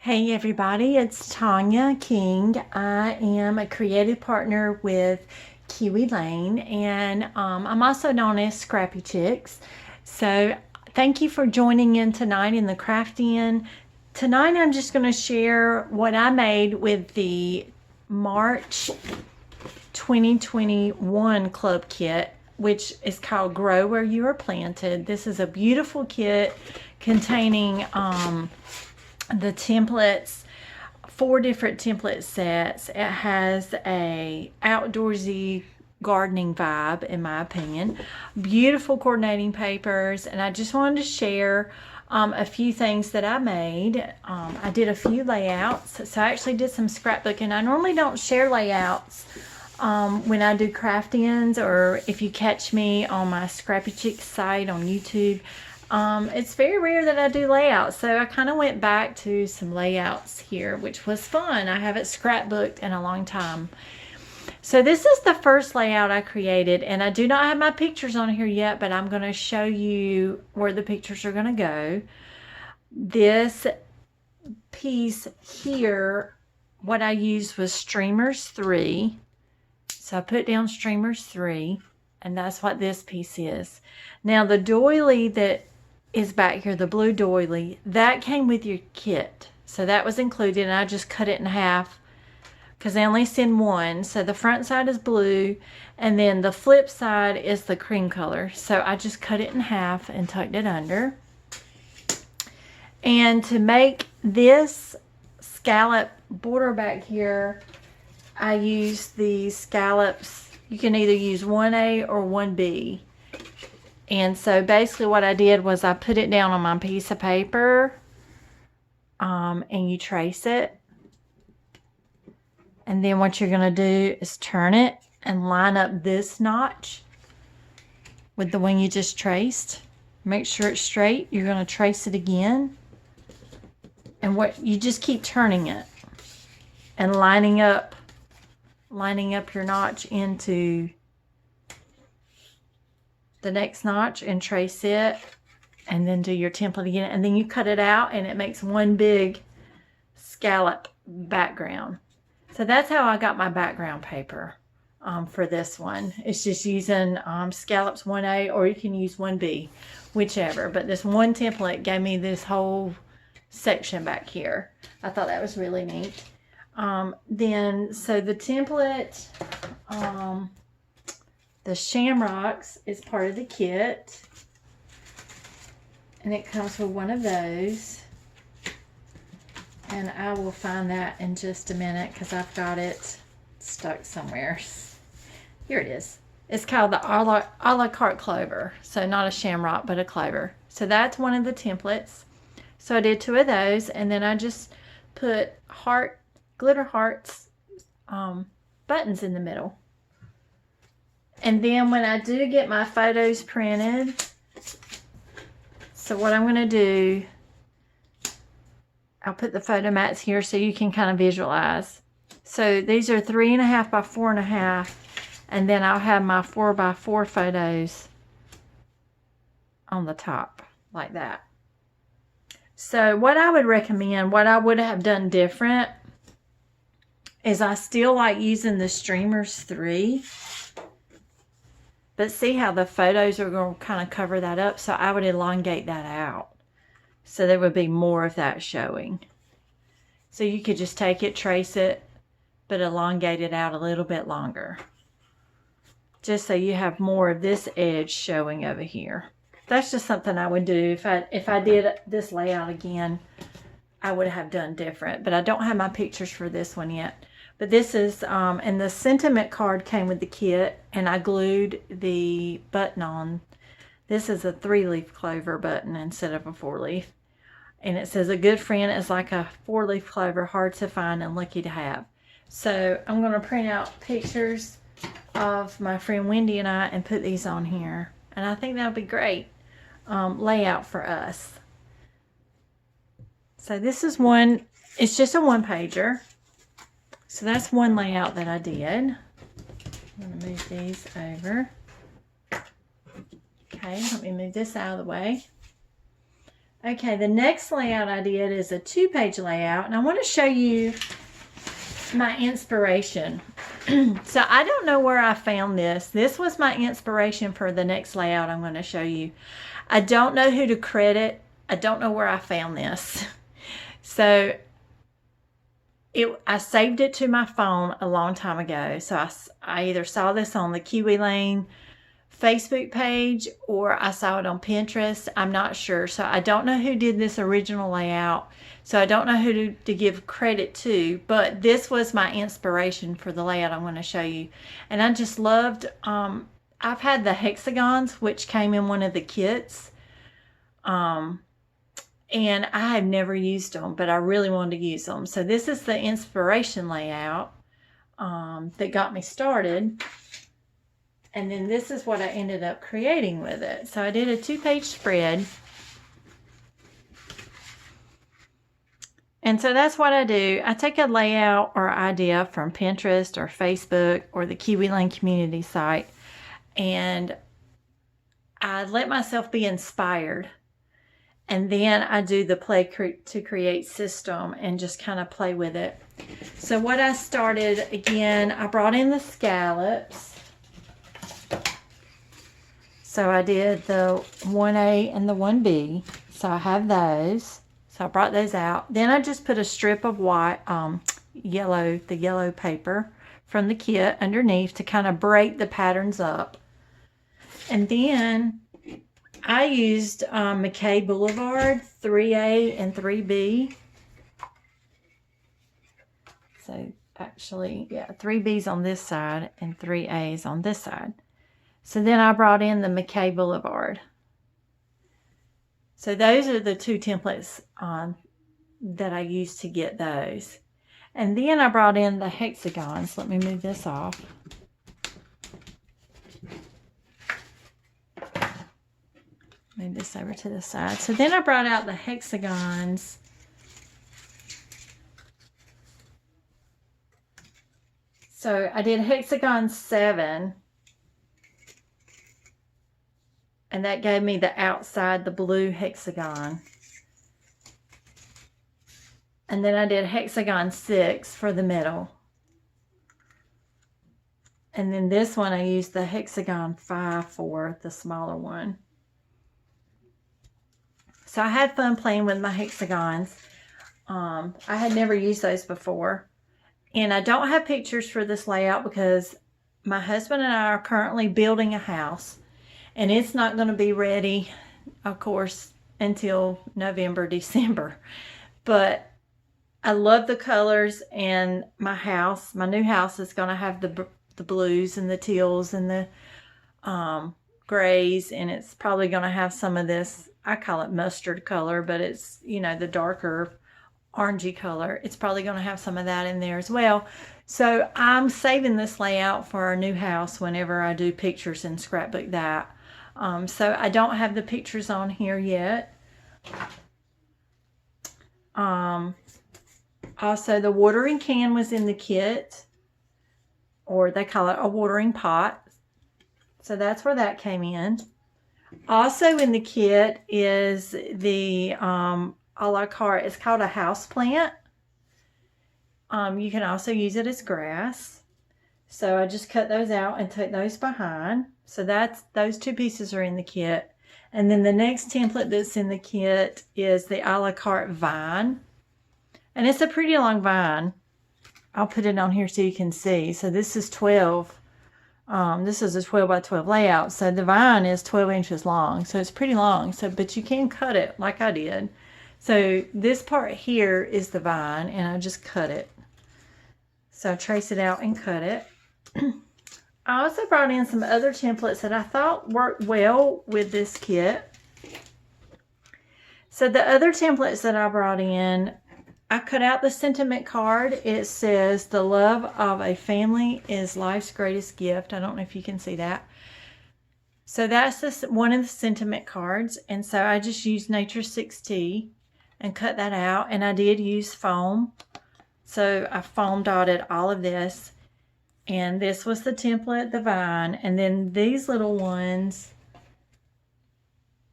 Hey everybody, it's Tanya King. I am a creative partner with Kiwi Lane, and I'm also known as Scrappy Chicks. So thank you for joining in tonight in the craft in. Tonight I'm just going to share what I made with the March 2021 Club Kit, which is called Grow Where You Are Planted. This is a beautiful kit containing the templates, 4 different template sets. It has a outdoorsy gardening vibe, in my opinion. Beautiful coordinating papers, and I just wanted to share a few things that I made. I did a few layouts, so I actually did some scrapbooking. I normally don't share layouts when I do craft ins, or if you catch me on my Scrappy Chick site on YouTube. It's very rare that I do layouts, so I kind of went back to some layouts here, which was fun. I haven't scrapbooked in a long time. So this is the first layout I created, and I do not have my pictures on here yet, but I'm going to show you where the pictures are going to go. This piece here, what I used was Streamers 3. So I put down Streamers 3, and that's what this piece is. Now the doily that is back here, the blue doily, that came with your kit. So that was included, and I just cut it in half because they only send one. So the front side is blue, and then the flip side is the cream color. So I just cut it in half and tucked it under. And to make this scallop border back here, I used the scallops. You can either use 1A or 1B. And so basically what I did was I put it down on my piece of paper, and you trace it. And then what you're going to do is turn it and line up this notch with the one you just traced. Make sure it's straight. You're going to trace it again. And what you just keep turning it and lining up your notch into the next notch and trace it, and then do your template again, and then you cut it out and it makes one big scallop background. So that's how I got my background paper for this one. It's just using scallops 1A, or you can use 1B, whichever, but this one template gave me this whole section back here. I thought that was really neat. So the template, the shamrocks is part of the kit, and it comes with one of those, and I will find that in just a minute because I've got it stuck somewhere. Here it is. It's called the a la carte clover, so not a shamrock but a clover. So that's one of the templates. So I did 2 of those, and then I just put glitter hearts buttons in the middle. And then when I do get my photos printed, so what I'm going to do, I'll put the photo mats here so you can kind of visualize. So these are 3.5 by 4.5, and then I'll have my 4 by 4 photos on the top like that. So what I would recommend, what I would have done different, is I still like using the Streamers 3. But see how the photos are going to kind of cover that up? So I would elongate that out, so there would be more of that showing. So you could just take it, trace it, but elongate it out a little bit longer, just so you have more of this edge showing over here. That's just something I would do. If I did this layout again, I would have done different. But I don't have my pictures for this one yet. But this is, and the sentiment card came with the kit, and I glued the button on. This is a 3-leaf clover button instead of a 4-leaf. And it says, a good friend is like a 4-leaf clover, hard to find and lucky to have. So I'm going to print out pictures of my friend Wendy and I and put these on here. And I think that'll be great layout for us. So this is one, it's just a 1-pager. So that's one layout that I did. I'm going to move these over. Okay, let me move this out of the way. Okay, the next layout I did is a 2-page layout, and I want to show you my inspiration. So I don't know where I found this. This was my inspiration for the next layout I'm going to show you. I don't know who to credit. I don't know where I found this. So I saved it to my phone a long time ago. So I either saw this on the Kiwi Lane Facebook page or I saw it on Pinterest. I'm not sure. So I don't know who did this original layout. So I don't know who to give credit to, but this was my inspiration for the layout I'm going to show you. And I just loved, I've had the hexagons, which came in one of the kits. And I have never used them, but I really wanted to use them. So this is the inspiration layout that got me started. And then this is what I ended up creating with it. So I did a 2-page spread. And so that's what I do. I take a layout or idea from Pinterest or Facebook or the Kiwi Lane community site, and I let myself be inspired. And then I do the play to create system and just kind of play with it. So what I started, again, I brought in the scallops. So I did the 1A and the 1B. So I have those. So I brought those out. Then I just put a strip of white, the yellow paper from the kit underneath to kind of break the patterns up. And then I used McKay Boulevard 3A and 3B. So actually, yeah, 3B's on this side and 3A's on this side. So then I brought in the McKay Boulevard. So those are the 2 templates that I used to get those. And then I brought in the hexagons. Let me move this off. Move this over to the side. So then I brought out the hexagons. So I did hexagon 7. And that gave me the outside, the blue hexagon. And then I did hexagon 6 for the middle. And then this one I used the hexagon 5 for, the smaller one. So I had fun playing with my hexagons. I had never used those before. And I don't have pictures for this layout because my husband and I are currently building a house. And it's not going to be ready, of course, until November, December. But I love the colors, and my new house is going to have the blues and the teals and the grays, and it's probably going to have some of this, I call it mustard color, but it's, the darker orangey color. It's probably going to have some of that in there as well. So I'm saving this layout for our new house whenever I do pictures and scrapbook that. So I don't have the pictures on here yet. Also, the watering can was in the kit, or they call it a watering pot. So that's where that came in. Also in the kit is the a la carte. It's called a house plant. You can also use it as grass. So I just cut those out and took those behind. So those 2 pieces are in the kit. And then the next template that's in the kit is the a la carte vine. And it's a pretty long vine. I'll put it on here so you can see. So this is 12. This is a 12 by 12 layout. So the vine is 12 inches long. So it's pretty long. But you can cut it like I did. So this part here is the vine, and I just cut it. So I trace it out and cut it. I also brought in some other templates that I thought worked well with this kit. So the other templates that I brought in, I cut out the sentiment card. It says, "The love of a family is life's greatest gift." I don't know if you can see that. So that's one of the sentiment cards. And so I just used Nature 6T and cut that out. And I did use foam. So I foam dotted all of this. And this was the template, the vine. And then these little ones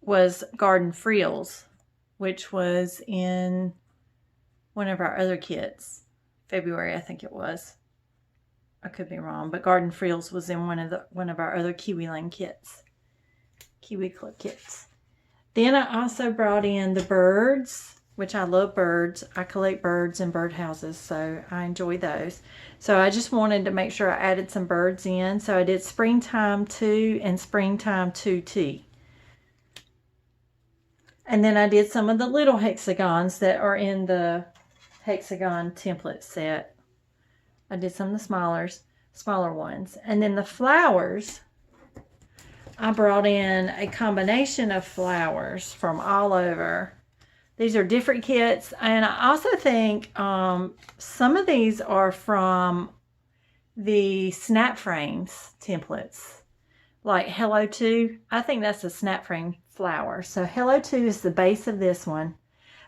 was garden frills. which was in one of our other kits. February, I think it was. I could be wrong, but Garden Frills was in one of our other Kiwi Lane kits. Kiwi Club Kits. Then I also brought in the birds, which I love birds. I collect birds and birdhouses, so I enjoy those. So I just wanted to make sure I added some birds in. So I did Springtime 2 and Springtime 2T. And then I did some of the little hexagons that are in the hexagon template set. I did some of the smaller ones. And then the flowers, I brought in a combination of flowers from all over. These are different kits, and I also think some of these are from the snap frames templates, like Hello 2. I think that's a snap frame flower. So Hello 2 is the base of this one,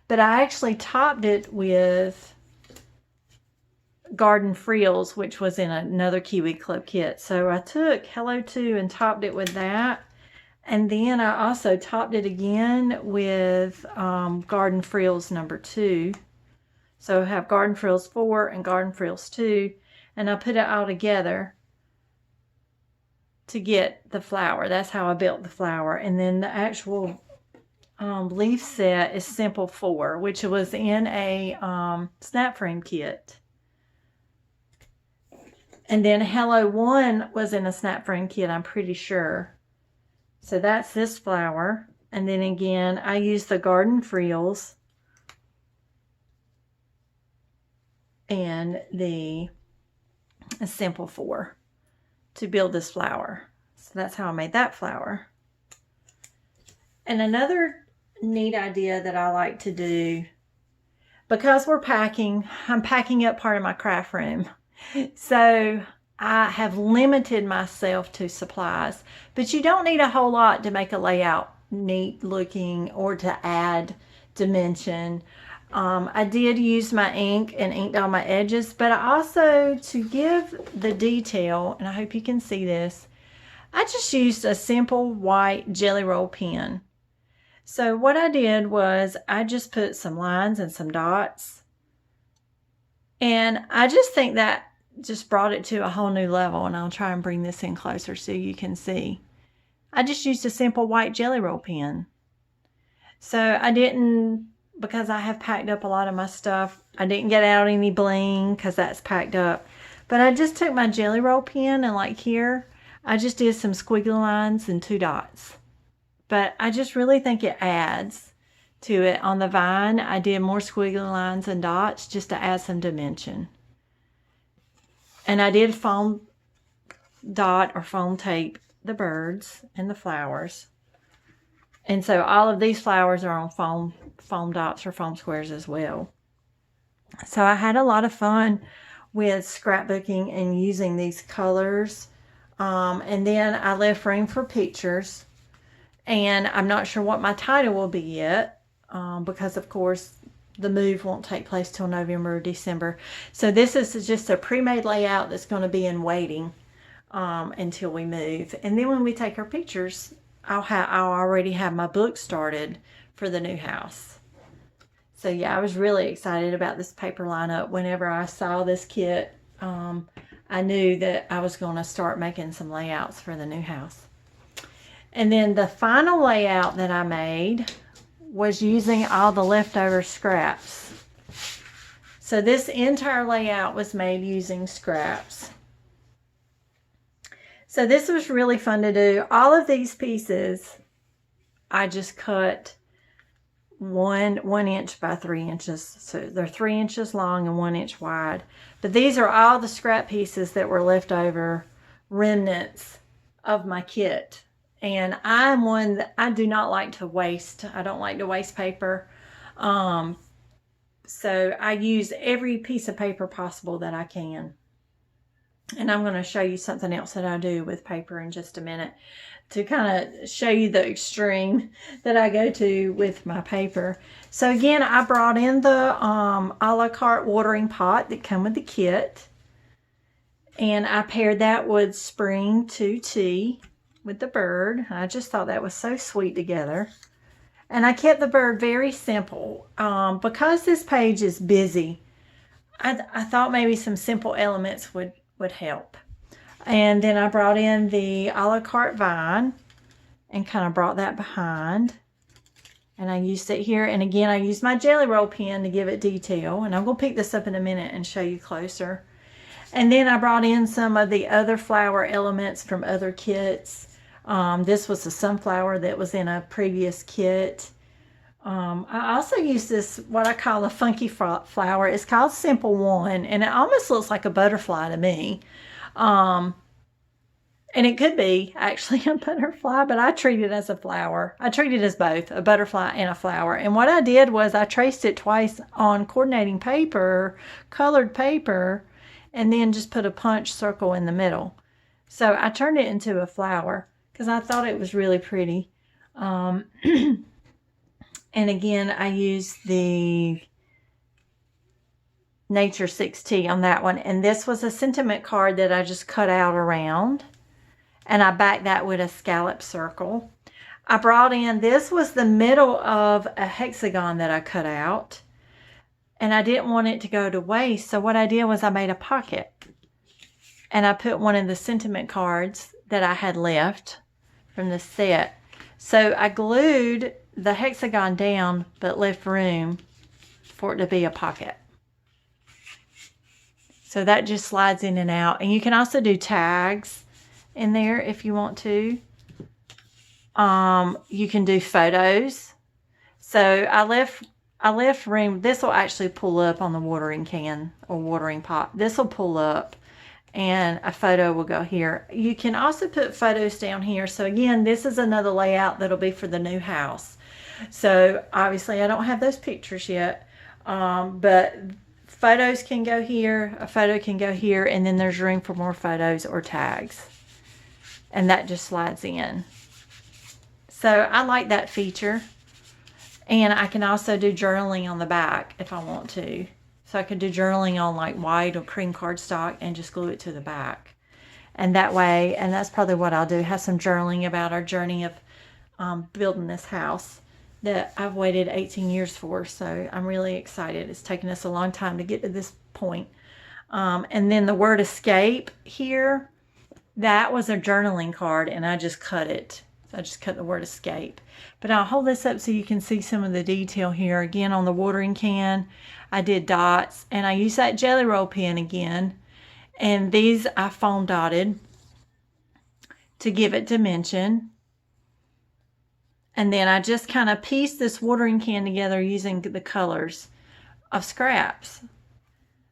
but I actually topped it with Garden Frills, which was in another Kiwi Club kit. So I took Hello 2 and topped it with that. And then I also topped it again with Garden Frills number 2. So I have Garden Frills 4 and Garden Frills 2. And I put it all together to get the flower. That's how I built the flower. And then the actual leaf set is Simple 4, which was in a snap frame kit. And then Hello 1 was in a snap frame kit, I'm pretty sure. So that's this flower. And then again, I used the Garden Frills and the Simple 4 to build this flower. So that's how I made that flower. And another neat idea that I like to do, because I'm packing up part of my craft room. So I have limited myself to supplies, but you don't need a whole lot to make a layout neat looking or to add dimension. I did use my ink and inked all my edges, but I also, to give the detail, and I hope you can see this, I just used a simple white Jelly Roll pen. So what I did was I just put some lines and some dots, and I just think that just brought it to a whole new level. And I'll try and bring this in closer so you can see. I just used a simple white Jelly Roll pen. So I didn't, because I have packed up a lot of my stuff, I didn't get out any bling because that's packed up. But I just took my Jelly Roll pen and like here, I just did some squiggly lines and 2 dots. But I just really think it adds to it. On the vine, I did more squiggly lines and dots just to add some dimension. And I did foam dot or foam tape the birds and the flowers. And so all of these flowers are on foam dots or foam squares as well. So I had a lot of fun with scrapbooking and using these colors. And then I left room for pictures. And I'm not sure what my title will be yet, because of course the move won't take place till November or December. So this is just a pre-made layout that's going to be in waiting until we move. And then when we take our pictures, I'll already have my book started for the new house. So yeah, I was really excited about this paper lineup. Whenever I saw this kit, I knew that I was going to start making some layouts for the new house. And then the final layout that I made was using all the leftover scraps. So this entire layout was made using scraps. So this was really fun to do. All of these pieces, I just cut 1 inch by 3 inches. So they're 3 inches long and 1 inch wide. But these are all the scrap pieces that were left over, remnants of my kit. And I'm one that I do not like to waste. I don't like to waste paper. So I use every piece of paper possible that I can. And I'm going to show you something else that I do with paper in just a minute to kind of show you the extreme that I go to with my paper. So again, I brought in the a la carte watering pot that come with the kit. And I paired that with Spring 2T with the bird. I just thought that was so sweet together. And I kept the bird very simple. Because this page is busy, I thought maybe some simple elements would help. And then I brought in the a la carte vine and kind of brought that behind. And I used it here. And again, I used my Jelly Roll pen to give it detail. And I'm going to pick this up in a minute and show you closer. And then I brought in some of the other flower elements from other kits. This was a sunflower that was in a previous kit. I also used this, what I call a funky flower. It's called Simple One, and it almost looks like a butterfly to me. And it could be actually a butterfly, but I treat it as a flower. I treat it as both, a butterfly and a flower. And what I did was I traced it twice on coordinating paper, colored paper, and then just put a punch circle in the middle. So I turned it into a flower because I thought it was really pretty. And again, I used the Nature 6T on that one. And this was a sentiment card that I just cut out around. And I backed that with a scallop circle. I brought in, this was the middle of a hexagon that I cut out. And I didn't want it to go to waste. So what I did was I made a pocket. And I put one of the sentiment cards that I had left from the set. So I glued the hexagon down, but left room for it to be a pocket. So that just slides in and out. And you can also do tags in there if you want to. You can do photos. So I left room. This will actually pull up on the watering can or watering pot. This will pull up and a photo will go here. You can also put photos down here. So again, this is another layout that'll be for the new house. So obviously I don't have those pictures yet, but photos can go here, a photo can go here, and then there's room for more photos or tags. And that just slides in. So I like that feature. And I can also do journaling on the back if I want to. So I could do journaling on like white or cream cardstock and just glue it to the back. And that way, and that's probably what I'll do, have some journaling about our journey of building this house that I've waited 18 years for. So I'm really excited. It's taken us a long time to get to this point. And then the word escape here, that was a journaling card and I just cut it. So I just cut the word escape. But I'll hold this up so you can see some of the detail here. Again, on the watering can, I did dots and I used that Jelly Roll pen again. And these I foam dotted to give it dimension. And then I just kind of pieced this watering can together using the colors of scraps.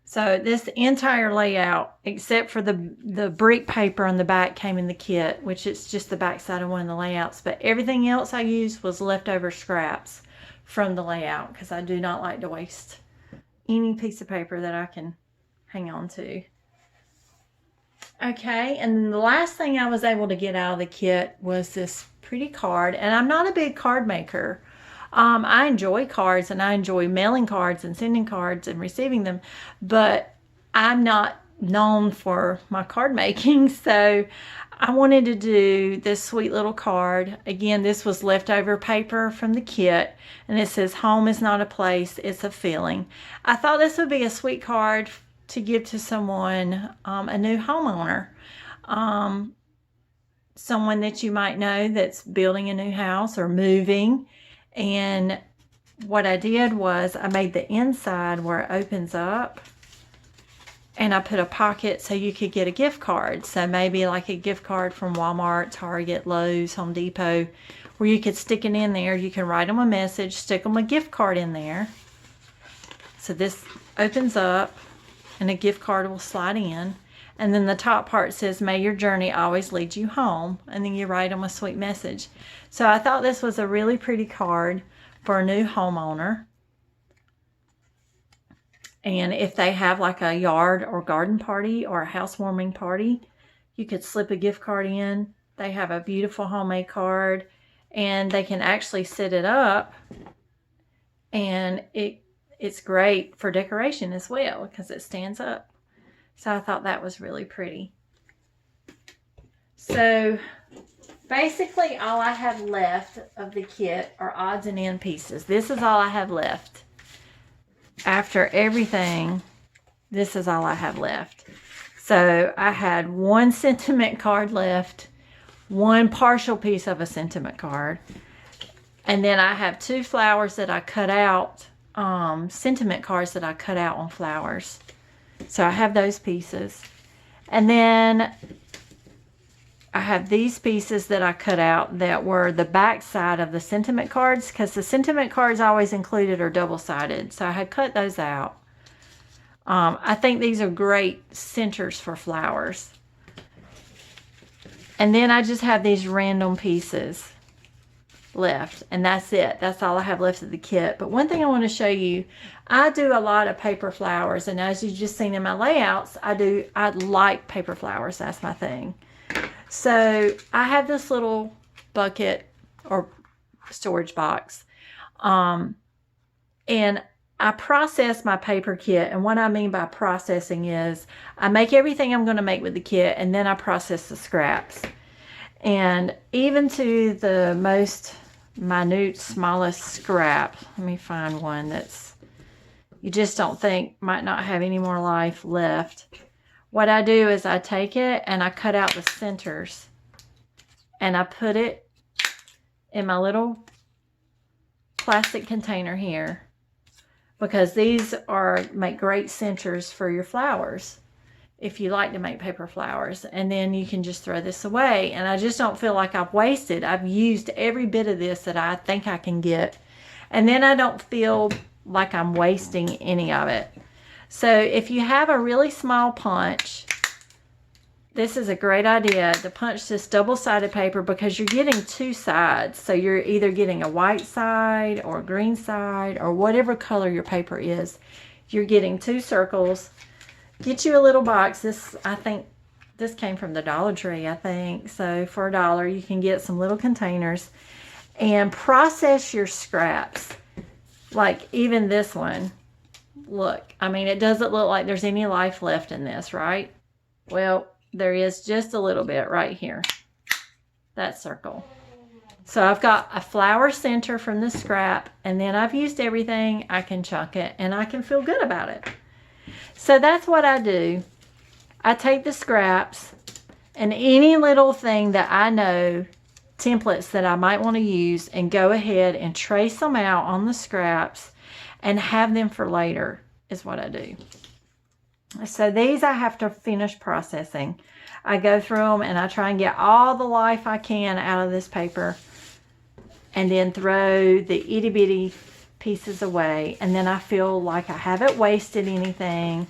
So this entire layout, except for the brick paper on the back, came in the kit, which is just the back side of one of the layouts. But everything else I used was leftover scraps from the layout because I do not like to waste any piece of paper that I can hang on to. Okay, and then the last thing I was able to get out of the kit was this pretty card. And I'm not a big card maker. I enjoy cards and I enjoy mailing cards and sending cards and receiving them, but I'm not known for my card making. So I wanted to do this sweet little card. Again, this was leftover paper from the kit and it says, "Home is not a place, it's a feeling." I thought this would be a sweet card to give to someone, a new homeowner, someone that you might know that's building a new house or moving. And what I did was I made the inside where it opens up and I put a pocket so you could get a gift card. So maybe like a gift card from Walmart, Target, Lowe's, Home Depot, where you could stick it in there. You can write them a message, stick them a gift card in there. So this opens up and a gift card will slide in. And then the top part says, "May your journey always lead you home." And then you write them a sweet message. So I thought this was a really pretty card for a new homeowner. And if they have like a yard or garden party or a housewarming party, you could slip a gift card in. They have a beautiful homemade card and they can actually set it up. And it's great for decoration as well because it stands up. So I thought that was really pretty. So basically all I have left of the kit are odds and end pieces. This is all I have left. After everything, this is all I have left. So I had one sentiment card left, one partial piece of a sentiment card, and then I have 2 flowers that I cut out, sentiment cards that I cut out on flowers. So I have those pieces. And then I have these pieces that I cut out that were the back side of the sentiment cards, because the sentiment cards always included are double-sided. So I had cut those out. I think these are great centers for flowers. And then I just have these random pieces left, and that's it. That's all I have left of the kit. But one thing I want to show you, I do a lot of paper flowers, and as you've just seen in my layouts, I like paper flowers. That's my thing. So I have this little bucket or storage box, and I process my paper kit. And what I mean by processing is I make everything I'm going to make with the kit, and then I process the scraps. And even to the most minute, smallest scrap, let me find one that's you just don't think might not have any more life left. What I do is I take it and I cut out the centers, and I put it in my little plastic container here, because these make great centers for your flowers if you like to make paper flowers. And then you can just throw this away, and I just don't feel like I've wasted. I've used every bit of this that I think I can get, and then I don't feel like I'm wasting any of it. So if you have a really small punch, this is a great idea to punch this double-sided paper, because you're getting 2 sides. So you're either getting a white side or a green side, or whatever color your paper is. You're getting 2 circles. Get you a little box. This, I think, this came from the Dollar Tree, I think. So for $1, you can get some little containers and process your scraps. Like even this one. Look, I mean, it doesn't look like there's any life left in this, right? Well, there is just a little bit right here. That circle. So I've got a flower center from the scrap, and then I've used everything. I can chunk it, and I can feel good about it. So that's what I do. I take the scraps and any little thing that I know, templates that I might want to use, and go ahead and trace them out on the scraps and have them for later is what I do. So these I have to finish processing. I go through them and I try and get all the life I can out of this paper, and then throw the itty bitty pieces away. And then I feel like I haven't wasted anything.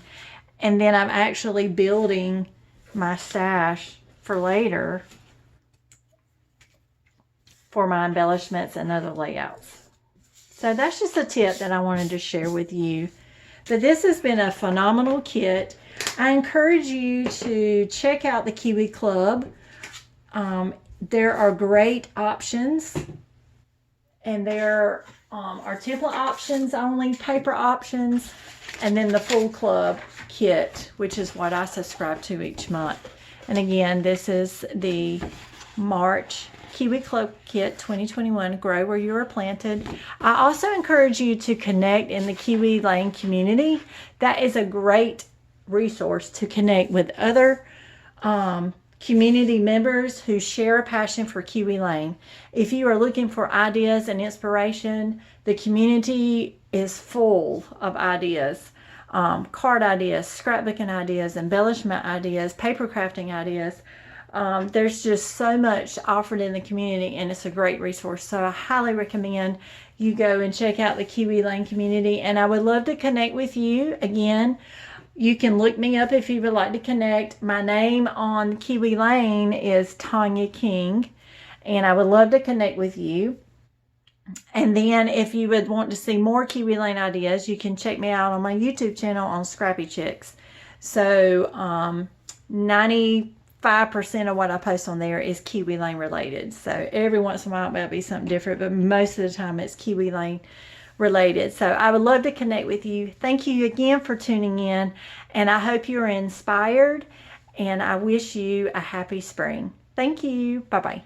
And then I'm actually building my stash for later for my embellishments and other layouts. So that's just a tip that I wanted to share with you. But this has been a phenomenal kit. I encourage you to check out the Kiwi Club. There are great options, and there are template options only, paper options, and then the full club kit, which is what I subscribe to each month. And again, this is the March Kiwi Club Kit 2021, Grow Where You Are Planted. I also encourage you to connect in the Kiwi Lane community. That is a great resource to connect with other community members who share a passion for Kiwi Lane. If you are looking for ideas and inspiration, the community is full of ideas. Card ideas, scrapbooking ideas, embellishment ideas, paper crafting ideas. There's just so much offered in the community, and it's a great resource. So I highly recommend you go and check out the Kiwi Lane community, and I would love to connect with you. Again, you can look me up if you would like to connect. My name on Kiwi Lane is Tanya King, and I would love to connect with you. And then if you would want to see more Kiwi Lane ideas, you can check me out on my YouTube channel on Scrappy Chicks. So 95% of what I post on there is Kiwi Lane related. So every once in a while it might be something different, but most of the time it's Kiwi Lane related. So I would love to connect with you. Thank you again for tuning in, and I hope you're inspired, and I wish you a happy spring. Thank you. Bye-bye.